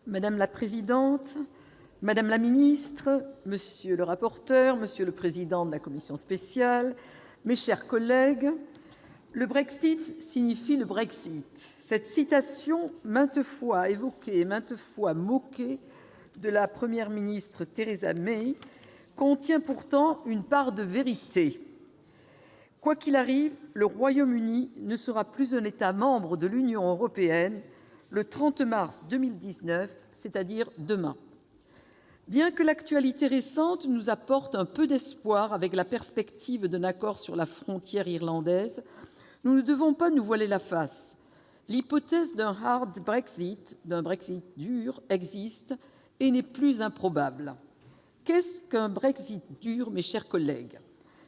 Madame la présidente, madame la ministre, monsieur le rapporteur, monsieur le président de la commission spéciale, mes chers collègues, le Brexit signifie le Brexit. Cette citation, maintes fois évoquée et maintes fois moquée, de la Première ministre Theresa May, contient pourtant une part de vérité. Quoi qu'il arrive, le Royaume-Uni ne sera plus un État membre de l'Union européenne le 30 mars 2019, c'est-à-dire demain. Bien que l'actualité récente nous apporte un peu d'espoir avec la perspective d'un accord sur la frontière irlandaise, nous ne devons pas nous voiler la face. L'hypothèse d'un hard Brexit, d'un Brexit dur, existe et n'est plus improbable. Qu'est-ce qu'un Brexit dur, mes chers collègues ?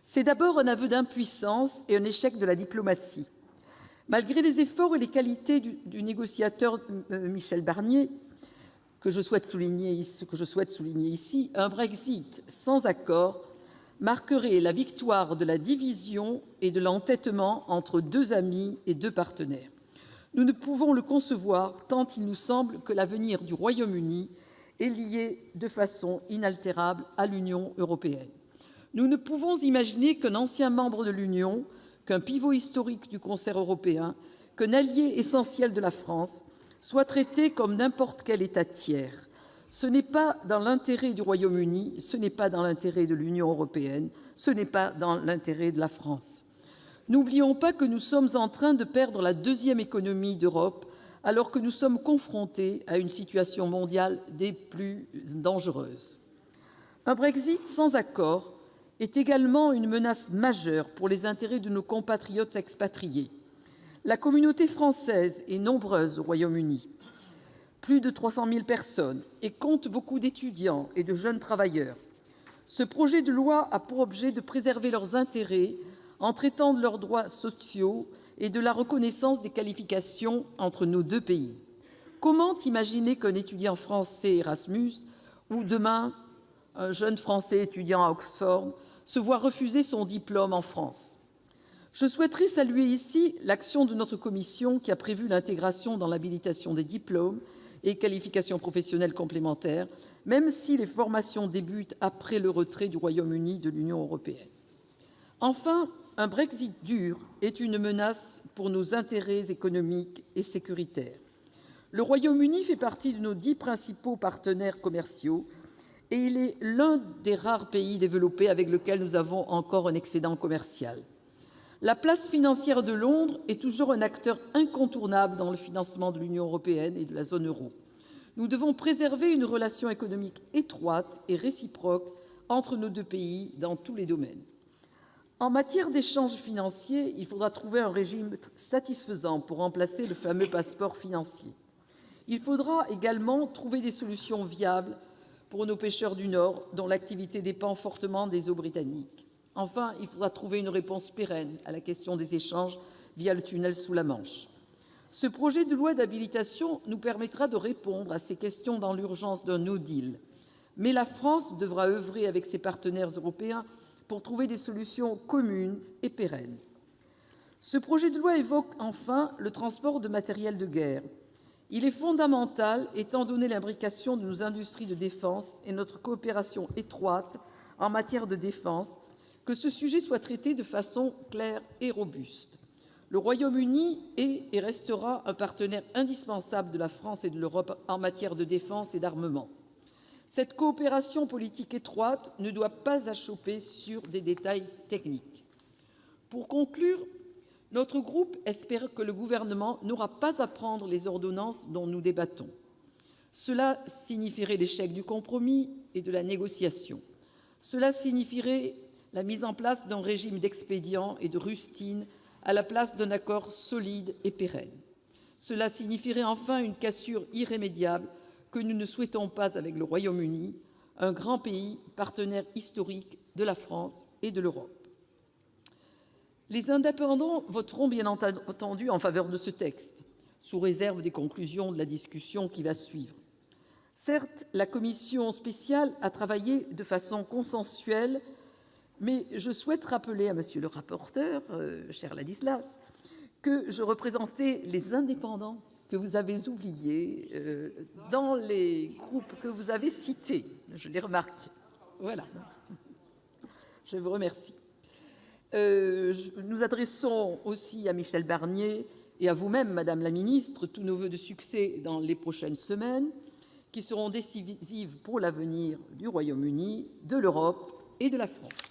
C'est d'abord un aveu d'impuissance et un échec de la diplomatie. Malgré les efforts et les qualités du négociateur Michel Barnier, que je souhaite souligner ici, un Brexit sans accord marquerait la victoire de la division et de l'entêtement entre deux amis et deux partenaires. Nous ne pouvons le concevoir tant il nous semble que l'avenir du Royaume-Uni est lié de façon inaltérable à l'Union européenne. Nous ne pouvons imaginer qu'un ancien membre de l'Union, qu'un pivot historique du concert européen, qu'un allié essentiel de la France, soit traité comme n'importe quel État tiers. Ce n'est pas dans l'intérêt du Royaume-Uni, ce n'est pas dans l'intérêt de l'Union européenne, ce n'est pas dans l'intérêt de la France. N'oublions pas que nous sommes en train de perdre la deuxième économie d'Europe, alors que nous sommes confrontés à une situation mondiale des plus dangereuses. Un Brexit sans accord est également une menace majeure pour les intérêts de nos compatriotes expatriés. La communauté française est nombreuse au Royaume-Uni, plus de 300 000 personnes, et compte beaucoup d'étudiants et de jeunes travailleurs. Ce projet de loi a pour objet de préserver leurs intérêts en traitant de leurs droits sociaux et de la reconnaissance des qualifications entre nos deux pays. Comment imaginer qu'un étudiant français Erasmus ou demain un jeune Français étudiant à Oxford se voit refuser son diplôme en France ? Je souhaiterais saluer ici l'action de notre commission qui a prévu l'intégration dans l'habilitation des diplômes et qualifications professionnelles complémentaires, même si les formations débutent après le retrait du Royaume-Uni de l'Union européenne. Enfin, un Brexit dur est une menace pour nos intérêts économiques et sécuritaires. Le Royaume-Uni fait partie de nos 10 principaux partenaires commerciaux et il est l'un des rares pays développés avec lesquels nous avons encore un excédent commercial. La place financière de Londres est toujours un acteur incontournable dans le financement de l'Union européenne et de la zone euro. Nous devons préserver une relation économique étroite et réciproque entre nos deux pays dans tous les domaines. En matière d'échanges financiers, il faudra trouver un régime satisfaisant pour remplacer le fameux passeport financier. Il faudra également trouver des solutions viables pour nos pêcheurs du Nord, dont l'activité dépend fortement des eaux britanniques. Enfin, il faudra trouver une réponse pérenne à la question des échanges via le tunnel sous la Manche. Ce projet de loi d'habilitation nous permettra de répondre à ces questions dans l'urgence d'un no deal. Mais la France devra œuvrer avec ses partenaires européens pour trouver des solutions communes et pérennes. Ce projet de loi évoque enfin le transport de matériel de guerre. Il est fondamental, étant donné l'imbrication de nos industries de défense et notre coopération étroite en matière de défense, que ce sujet soit traité de façon claire et robuste. Le Royaume-Uni est et restera un partenaire indispensable de la France et de l'Europe en matière de défense et d'armement. Cette coopération politique étroite ne doit pas achopper sur des détails techniques. Pour conclure, notre groupe espère que le gouvernement n'aura pas à prendre les ordonnances dont nous débattons. Cela signifierait l'échec du compromis et de la négociation. Cela signifierait la mise en place d'un régime d'expédients et de rustines à la place d'un accord solide et pérenne. Cela signifierait enfin une cassure irrémédiable que nous ne souhaitons pas avec le Royaume-Uni, un grand pays partenaire historique de la France et de l'Europe. Les indépendants voteront bien entendu en faveur de ce texte, sous réserve des conclusions de la discussion qui va suivre. Certes, la commission spéciale a travaillé de façon consensuelle, mais je souhaite rappeler à monsieur le rapporteur, cher Ladislas, que je représentais les indépendants que vous avez oubliés dans les groupes que vous avez cités. Je l'ai remarqué. Voilà. Je vous remercie. Nous adressons aussi à Michel Barnier et à vous-même, Madame la ministre, tous nos voeux de succès dans les prochaines semaines, qui seront décisives pour l'avenir du Royaume-Uni, de l'Europe et de la France.